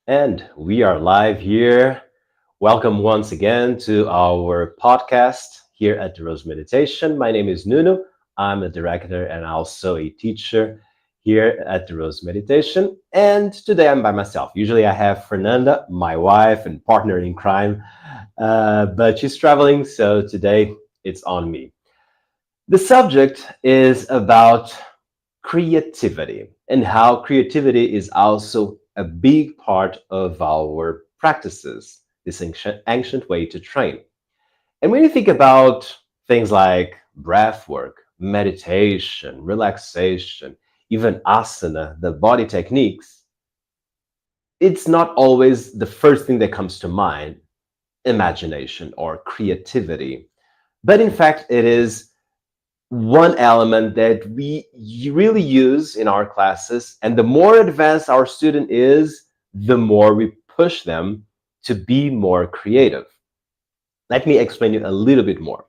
And we are live here. Welcome once again to our podcast here at the Rose Meditation. My name is Nuno. I'm a director and also a teacher here at the Rose Meditation. And today I'm by myself. Usually I have Fernanda, my wife and partner in crime, but she's traveling, so today it's on me. The subject is about creativity and how creativity is also a big part of our practices, this ancient way to train. And when you think about things like breath work, meditation, relaxation, even asana, the body techniques, it's not always the first thing that comes to mind, imagination or creativity. But in fact, it is one element that we really use in our classes. And the more advanced our student is, the more we push them to be more creative. Let me explain you a little bit more.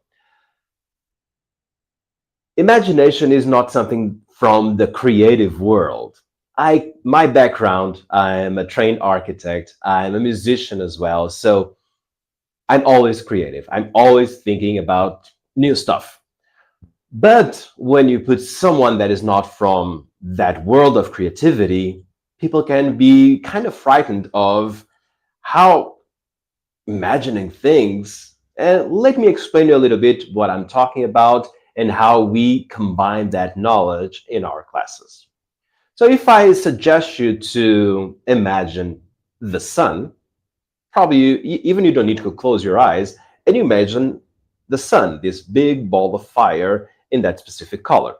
Imagination is not something from the creative world. My background, I'm a trained architect, I'm a musician as well. So I'm always creative. I'm always thinking about new stuff. But when you put someone that is not from that world of creativity, people can be kind of frightened of how imagining things. And let me explain you a little bit what I'm talking about and how we combine that knowledge in our classes. So if I suggest you to imagine the sun, probably even you don't need to close your eyes, and you imagine the sun, this big ball of fire in that specific color.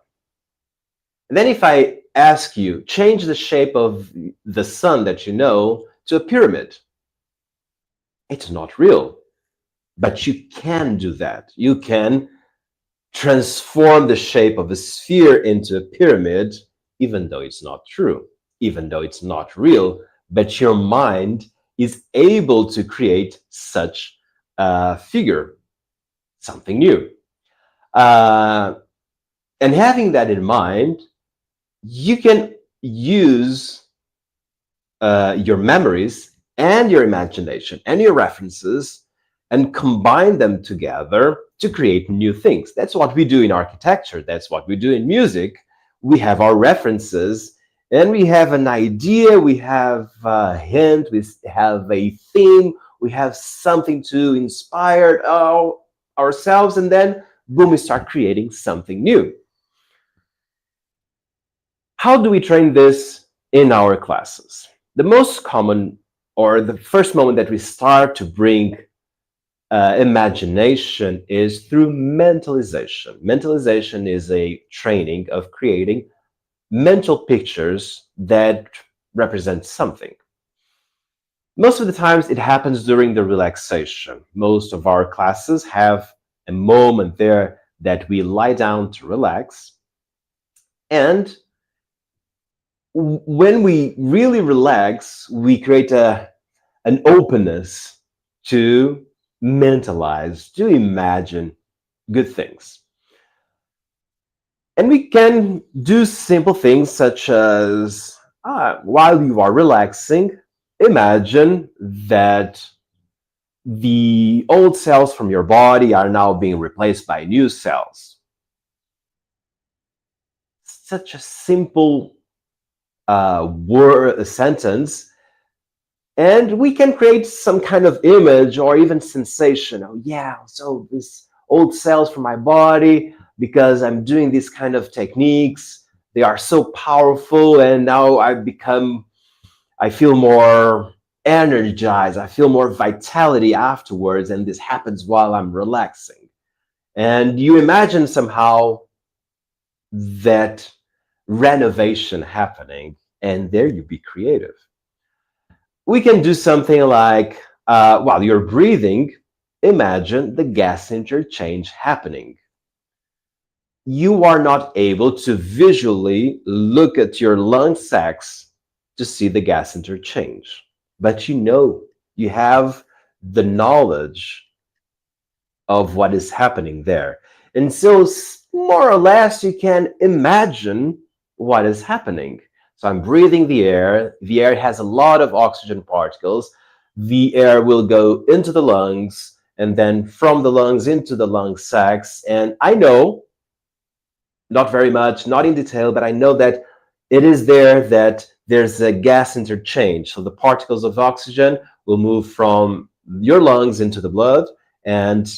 And then if I ask you, change the shape of the sun that you know to a pyramid, it's not real. But you can do that. You can transform the shape of a sphere into a pyramid, even though it's not true, even though it's not real, but your mind is able to create such a figure, something new. Uh, and having that in mind, you can use your memories and your imagination and your references and combine them together to create new things. That's what we do in architecture. That's what we do in music. We have our references and we have an idea, we have a hint, we have a theme, we have something to inspire ourselves, and then boom, we start creating something new. How do we train this in our classes? The most common, or the first moment that we start to bring imagination is through mentalization. Mentalization is a training of creating mental pictures that represent something. Most of the times it happens during the relaxation. Most of our classes have a moment there that we lie down to relax. And when we really relax, we create an openness to mentalize, to imagine good things. And we can do simple things such as while you are relaxing, imagine that the old cells from your body are now being replaced by new cells. Such a simple word, a sentence, and we can create some kind of image or even sensation. Oh yeah, so this old cells from my body, because I'm doing these kind of techniques, they are so powerful, and now I feel more energized, I feel more vitality afterwards, and this happens while I'm relaxing. And you imagine somehow that renovation happening, and there you be creative. We can do something like, while you're breathing, imagine the gas interchange happening. You are not able to visually look at your lung sacs to see the gas interchange, but you know, you have the knowledge of what is happening there. And so more or less you can imagine what is happening. So I'm breathing the air. The air has a lot of oxygen particles. The air will go into the lungs and then from the lungs into the lung sacs. And I know, not very much, not in detail, but I know that it is there that there's a gas interchange. So the particles of oxygen will move from your lungs into the blood and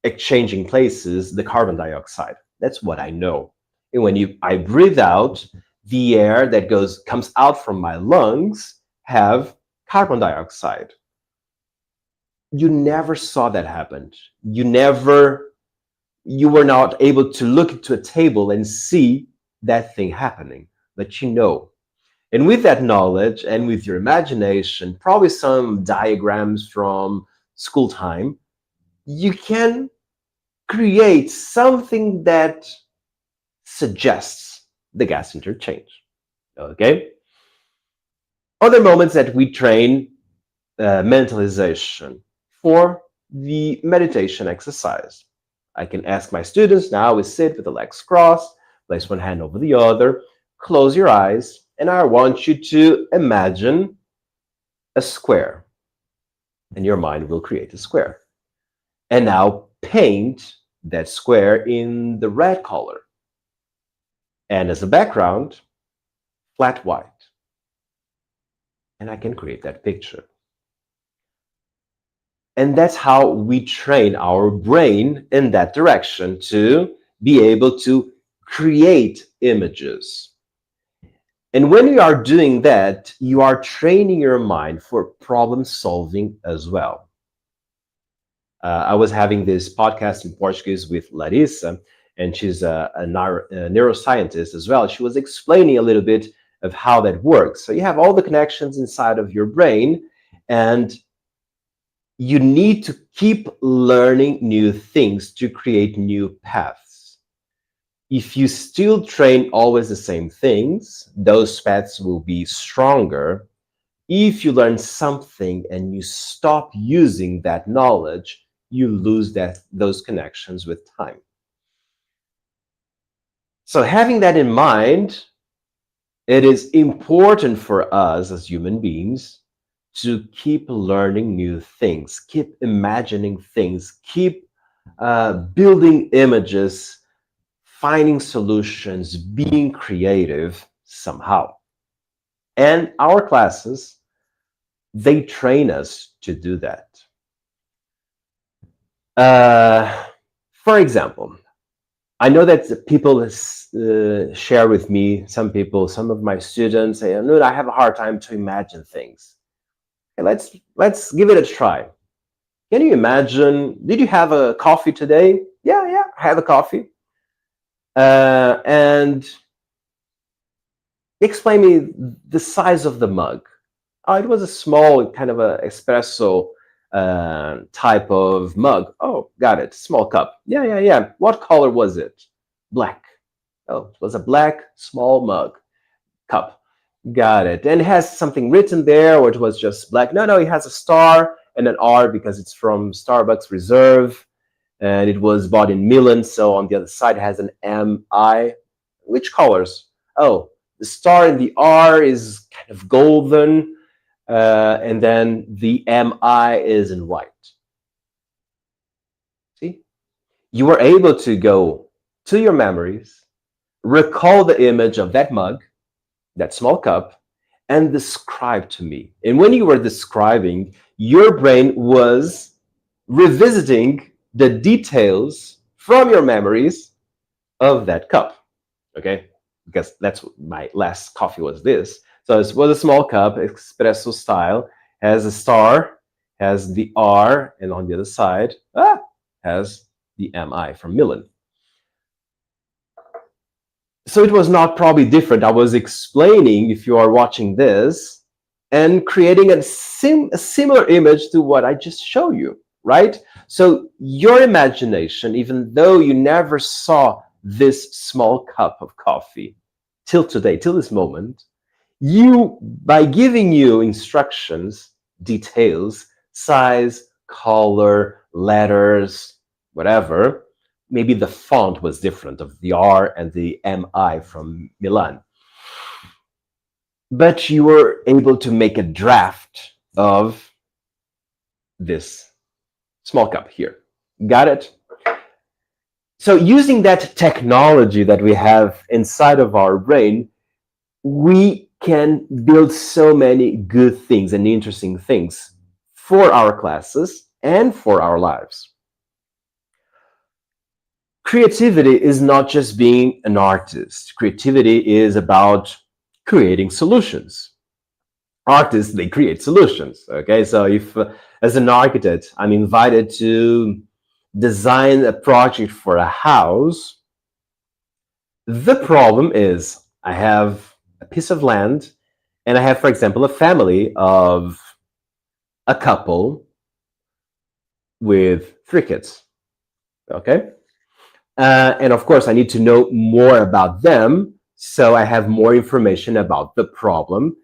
exchanging places the carbon dioxide. That's what I know. And when I breathe out, the air that comes out from my lungs have carbon dioxide. You never saw that happen. You were not able to look into a table and see that thing happening, but you know. And with that knowledge and with your imagination, probably some diagrams from school time, you can create something that suggests the gas interchange. Okay? Other moments that we train mentalization for the meditation exercise. I can ask my students now, we sit with the legs crossed, place one hand over the other, close your eyes, and I want you to imagine a square, and your mind will create a square. And now paint that square in the red color. And as a background, flat white. And I can create that picture. And that's how we train our brain in that direction to be able to create images. And when you are doing that, you are training your mind for problem solving as well. I was having this podcast in Portuguese with Larissa, and she's a neuroscientist as well. She was explaining a little bit of how that works. So you have all the connections inside of your brain, and you need to keep learning new things to create new paths. If you still train always the same things, those paths will be stronger. If you learn something and you stop using that knowledge, you lose those connections with time. So having that in mind, it is important for us as human beings to keep learning new things, keep imagining things, keep building images, finding solutions, being creative somehow. And our classes, they train us to do that. For example, I know that people share with me, some of my students say, no, I have a hard time to imagine things. Okay, let's give it a try. Can you imagine, did you have a coffee today? Yeah, I had a coffee. And explain me the size of the mug. Oh, it was a small kind of a espresso type of mug. Oh, got it. Small cup. Yeah. What color was it? Black. Oh, it was a black small mug cup. Got it. And it has something written there, or it was just black? No, it has a star and an R because it's from Starbucks Reserve, and it was bought in Milan. So on the other side, it has an MI. Which colors? Oh, the star and the R is kind of golden, and then the MI is in white. See? You were able to go to your memories, recall the image of that mug, that small cup, and describe to me. And when you were describing, your brain was revisiting the details from your memories of that cup. Okay? Because that's what my last coffee was this. So it was a small cup, espresso style, has a star, has the R, and on the other side, has the MI from Milan. So it was not probably different. I was explaining, if you are watching this, and creating a similar image to what I just showed you, right? So your imagination, even though you never saw this small cup of coffee till today, till this moment, you, by giving you instructions, details, size, color, letters, whatever, maybe the font was different of the R and the MI from Milan. but you were able to make a draft of this small cup here. Got it? So using that technology that we have inside of our brain, we can build so many good things and interesting things for our classes and for our lives. Creativity is not just being an artist. Creativity is about creating solutions. Artists, they create solutions. Okay, so if as an architect I'm invited to design a project for a house, the problem is I have a piece of land and I have, for example, a family of a couple with 3 kids. Okay, and of course I need to know more about them, so I have more information about the problem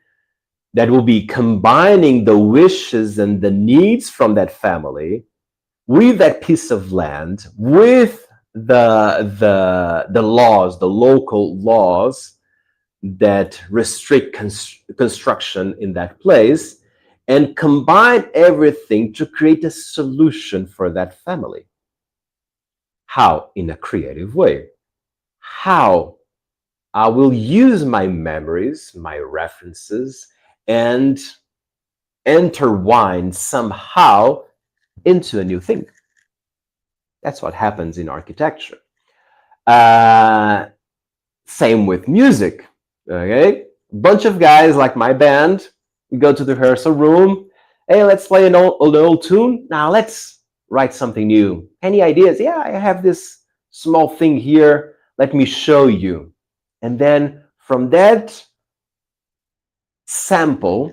that will be combining the wishes and the needs from that family with that piece of land, with the laws, the local laws that restrict construction in that place, and combine everything to create a solution for that family. How? In a creative way. How? I will use my memories, my references, and intertwine somehow into a new thing. That's what happens in architecture. Uh, Same with music. Okay, bunch of guys like my band. We go to the rehearsal room. Hey, let's play an old tune. Now let's write something new. Any ideas? Yeah, I have this small thing here. Let me show you. And then from that sample,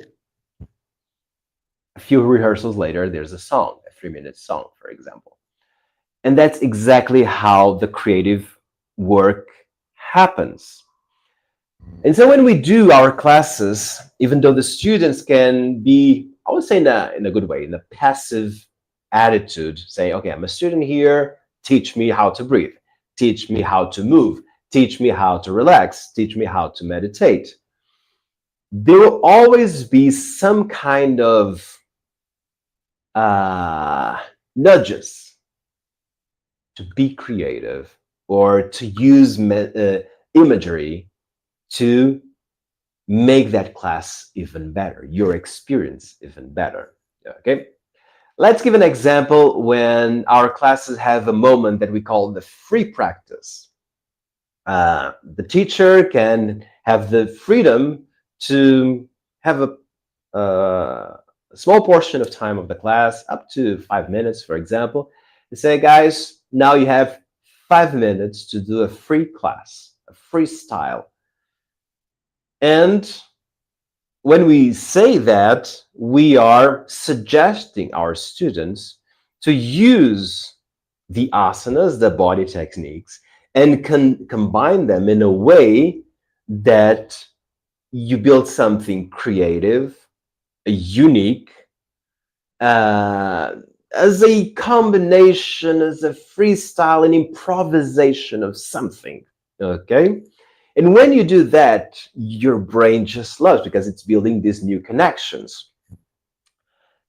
a few rehearsals later, there's a song, a 3 minute song, for example. And that's exactly how the creative work happens. And so when we do our classes, even though the students can be, I would say in a good way, in a passive attitude, say, okay, I'm a student here, teach me how to breathe, teach me how to move, teach me how to relax, teach me how to meditate. There will always be some kind of uh, nudges to be creative or to use imagery to make that class even better, your experience even better. Okay, let's give an example when our classes have a moment that we call the free practice. The teacher can have the freedom to have a small portion of time of the class, up to 5 minutes, for example, and say, guys, now you have 5 minutes to do a free class, a freestyle. And when we say that, we are suggesting our students to use the asanas, the body techniques, and combine them in a way that you build something creative, unique, uh, as a combination, as a freestyle, an improvisation of something. Okay? And when you do that, your brain just loves because it's building these new connections.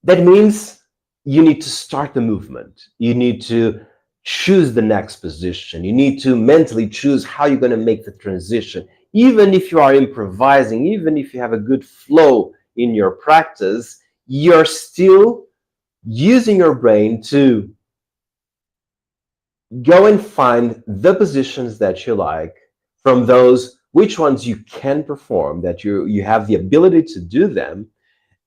That means you need to start the movement. You need to choose the next position. You need to mentally choose how you're going to make the transition. Even if you are improvising, even if you have a good flow in your practice, you're still using your brain to go and find the positions that you like, from those which ones you can perform, that you have the ability to do them,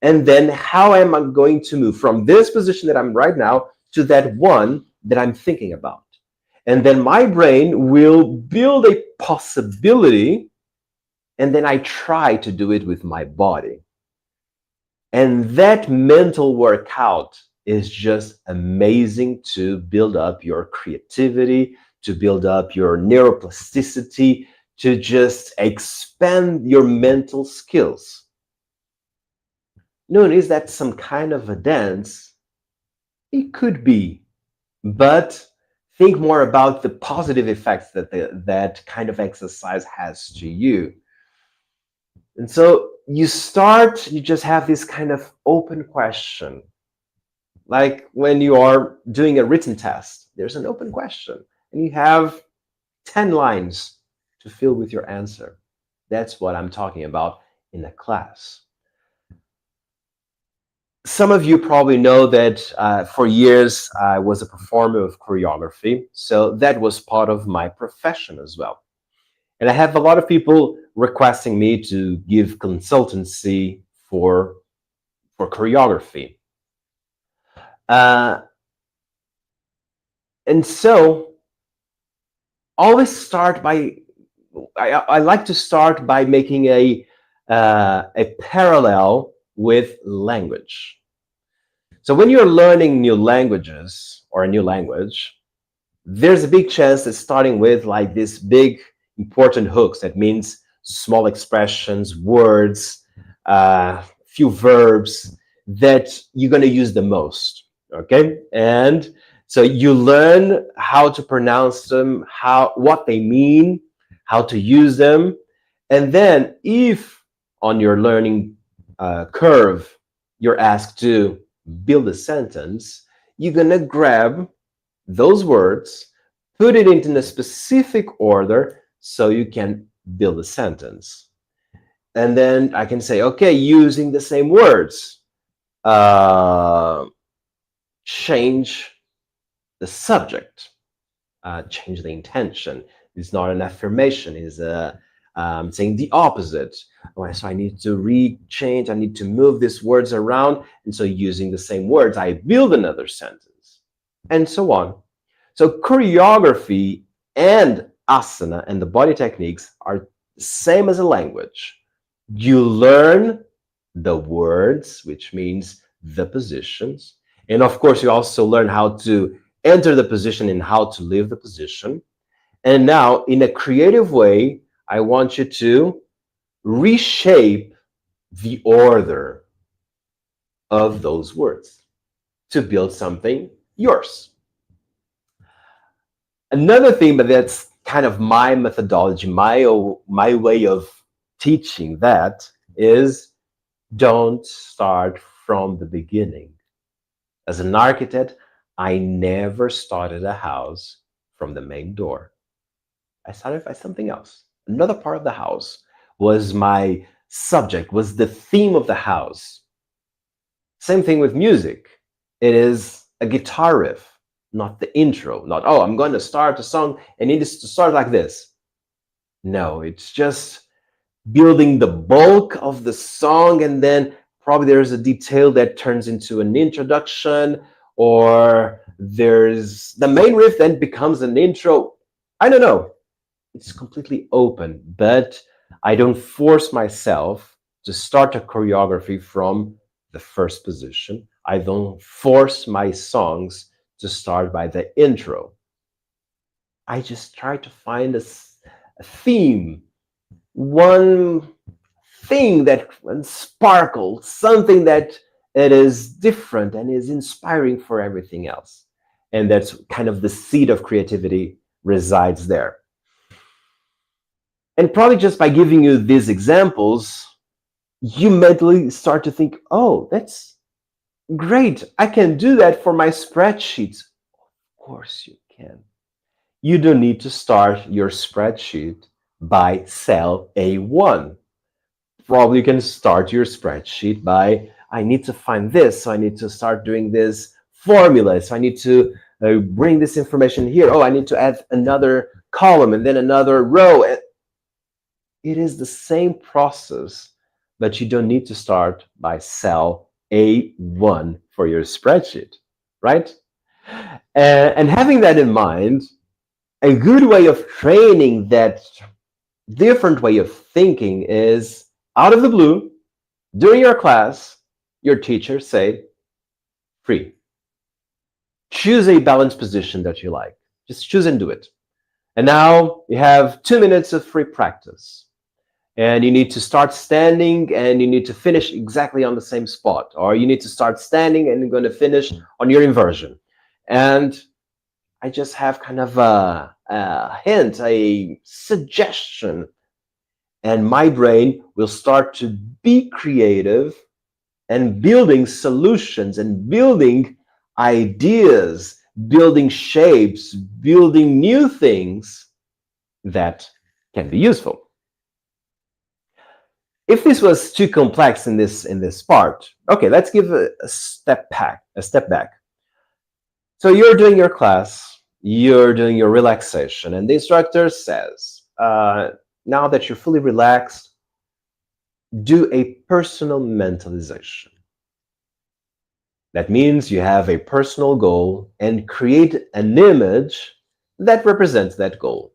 and then how am I going to move from this position that I'm right now to that one that I'm thinking about. And then my brain will build a possibility, and then I try to do it with my body. And that mental workout is just amazing to build up your creativity, to build up your neuroplasticity, to just expand your mental skills. Noon, is that some kind of a dance? It could be, but think more about the positive effects that that kind of exercise has to you. And so you just have this kind of open question. Like when you are doing a written test, there's an open question, and you have 10 lines to fill with your answer. That's what I'm talking about in a class. Some of you probably know that for years I was a performer of choreography, so that was part of my profession as well. And I have a lot of people requesting me to give consultancy for choreography. Uh, and so always start by I like to start by making a parallel with language. So when you're learning new languages or a new language, there's a big chance that starting with like this big important hooks, that means small expressions, words, few verbs that you're going to use the most. Okay, and so you learn how to pronounce them, how what they mean, how to use them, and then if on your learning curve you're asked to build a sentence, you're going to grab those words, put it into a specific order so you can build a sentence. And then I can say, okay, using the same words, uh, change the subject, change the intention. It's not an affirmation, it's saying the opposite. Okay, so I need to change, I need to move these words around. And so using the same words, I build another sentence, and so on. So choreography and asana and the body techniques are the same as a language. You learn the words, which means the positions. And of course, you also learn how to enter the position and how to leave the position. And now, in a creative way, I want you to reshape the order of those words to build something yours. Another thing, but that's kind of my methodology, my way of teaching that is don't start from the beginning. As an architect, I never started a house from the main door. I started by something else. Another part of the house was my subject, was the theme of the house. Same thing with music. It is a guitar riff, not the intro. Not, oh, I'm going to start a song and it needs to start like this. No, it's just building the bulk of the song, and then probably there's a detail that turns into an introduction, or there's the main riff then becomes an intro. I don't know. It's completely open, but I don't force myself to start a choreography from the first position. I don't force my songs to start by the intro. I just try to find a theme, one thing that sparkles, something that it is different and is inspiring for everything else. And that's kind of the seed of creativity resides there. And probably just by giving you these examples, you mentally start to think, oh, that's great. I can do that for my spreadsheets. Of course you can. You don't need to start your spreadsheet by cell A1. Probably you can start your spreadsheet by, I need to find this, so I need to start doing this formula, so I need to bring this information here. Oh, I need to add another column and then another row. It is the same process, but you don't need to start by cell A1 for your spreadsheet, right? And having that in mind, a good way of training that different way of thinking is out of the blue, during your class, your teacher say, free. Choose a balanced position that you like. Just choose and do it. And now you have 2 minutes of free practice. And you need to start standing and you need to finish exactly on the same spot. Or you need to start standing and you're going to finish on your inversion. And I just have kind of a hint, a suggestion. and my brain will start to be creative and building solutions and building ideas, building shapes, building new things that can be useful. If this was too complex in this part, okay, let's give a step back. A step back. So you're doing your class, you're doing your relaxation, and the instructor says, now that you're fully relaxed, do a personal mentalization. That means you have a personal goal and create an image that represents that goal.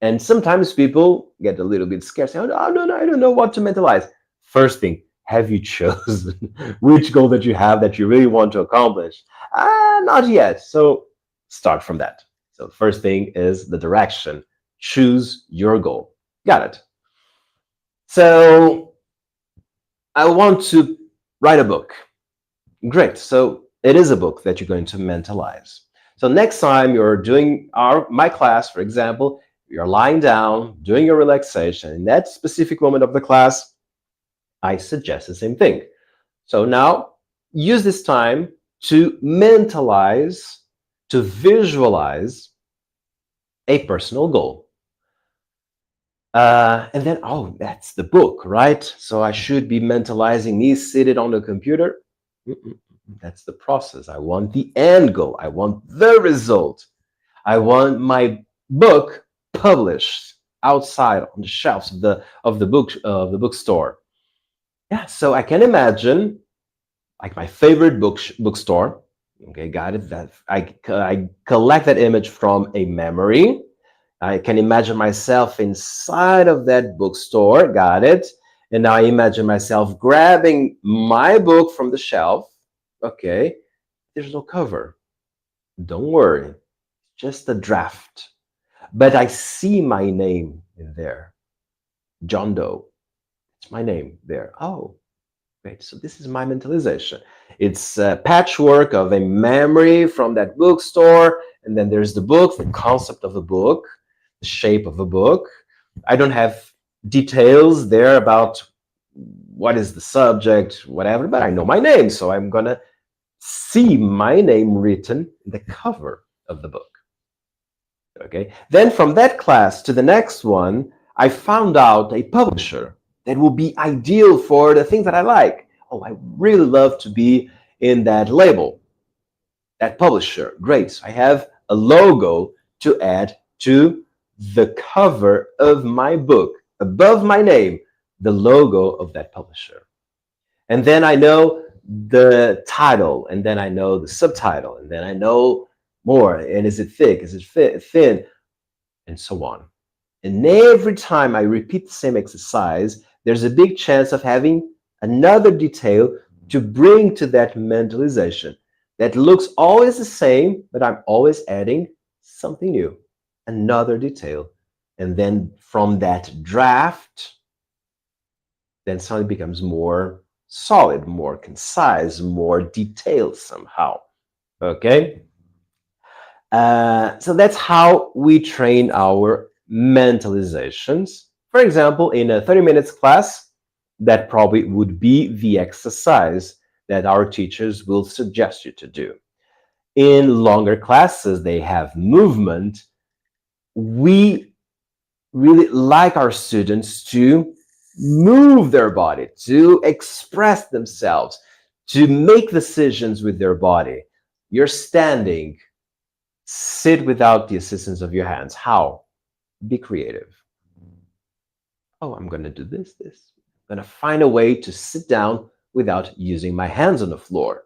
And sometimes people get a little bit scared, say, oh, no, I don't know what to mentalize. First thing, have you chosen which goal that you have that you really want to accomplish? Not yet. So start from that. So first thing is the direction. Choose your goal. Got it. So I want to write a book. Great. So it is a book that you're going to mentalize. So next time you're doing my class, for example, you're lying down, doing your relaxation. In that specific moment of the class, I suggest the same thing. So now use this time to mentalize, to visualize a personal goal. And then, oh, that's the book, right? So I should be mentalizing me seated on the computer. That's the process. I want the end goal. I want the result. I want my book published outside on the shelves of the bookstore. Yeah, so I can imagine like my favorite bookstore. Okay, got it. That I collect that image from a memory. I can imagine myself inside of that bookstore. Got it. And now I imagine myself grabbing my book from the shelf. Okay, there's no cover. Don't worry, just a draft. But I see my name in there. John Doe. It's my name there. Oh, great. So this is my mentalization. It's a patchwork of a memory from that bookstore. And then there's the book, the concept of the book, the shape of a book. I don't have details there about what is the subject, whatever, but I know my name. So I'm going to see my name written in the cover of the book. Okay. Then from that class to the next one, I found out a publisher that will be ideal for the things that I like. Oh, I really love to be in that label, that publisher. Great. So I have a logo to add to the cover of my book, above my name, the logo of that publisher. And then I know the title, and then I know the subtitle, and then I know more. And is it thick? Is it thin? And so on. And every time I repeat the same exercise, there's a big chance of having another detail to bring to that mentalization that looks always the same, but I'm always adding something new, another detail. And then from that draft, then something becomes more solid, more concise, more detailed somehow. Okay? So that's how we train our mentalizations. For example, in a 30 minutes class, that probably would be the exercise that our teachers will suggest you to do. In longer classes, they have movement. We really like our students to move their body, to express themselves, to make decisions with their body. You're standing, sit without the assistance of your hands. How? Be creative. Oh, I'm going to do this. I'm going to find a way to sit down without using my hands on the floor.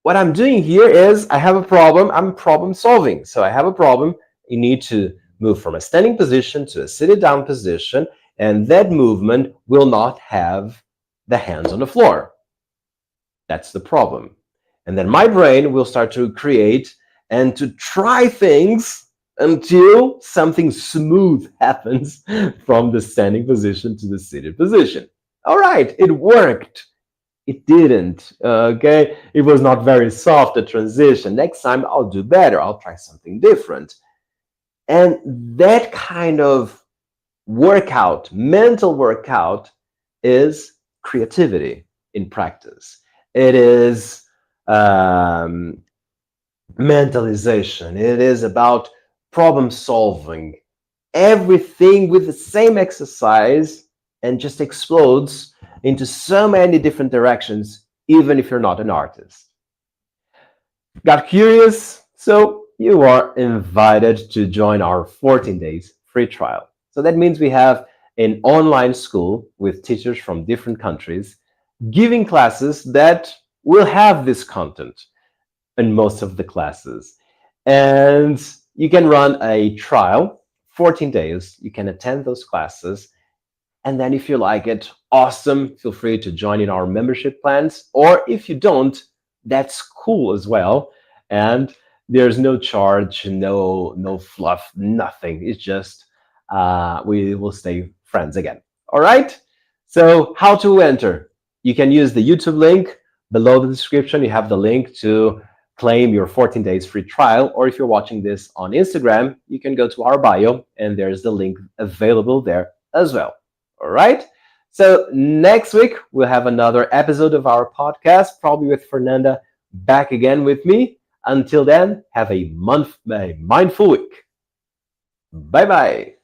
What I'm doing here is I have a problem. I'm problem solving. So I have a problem. You need to move from a standing position to a sitting down position, and that movement will not have the hands on the floor. That's the problem. And then my brain will start to create and to try things until something smooth happens from the standing position to the seated position. All right, it worked. It didn't. Okay, it was not very soft, the transition. Next time I'll do better. I'll try something different. And that kind of workout, mental workout, is creativity in practice. It is um, mentalization. It is about problem solving. Everything with the same exercise and just explodes into so many different directions, even if you're not an artist. Got curious? So you are invited to join our 14 days free trial. So that means we have an online school with teachers from different countries giving classes that will have this content in most of the classes. And you can run a trial, 14 days. You can attend those classes. And then if you like it, awesome. Feel free to join in our membership plans. Or if you don't, that's cool as well. And there's no charge, no fluff, nothing. It's just we will stay friends again. All right. So how to enter? You can use the YouTube link below the description. You have the link to claim your 14 days free trial. Or if you're watching this on Instagram, you can go to our bio and there's the link available there as well. All right. So next week, we'll have another episode of our podcast, probably with Fernanda back again with me. Until then, have a mindful week. Bye bye.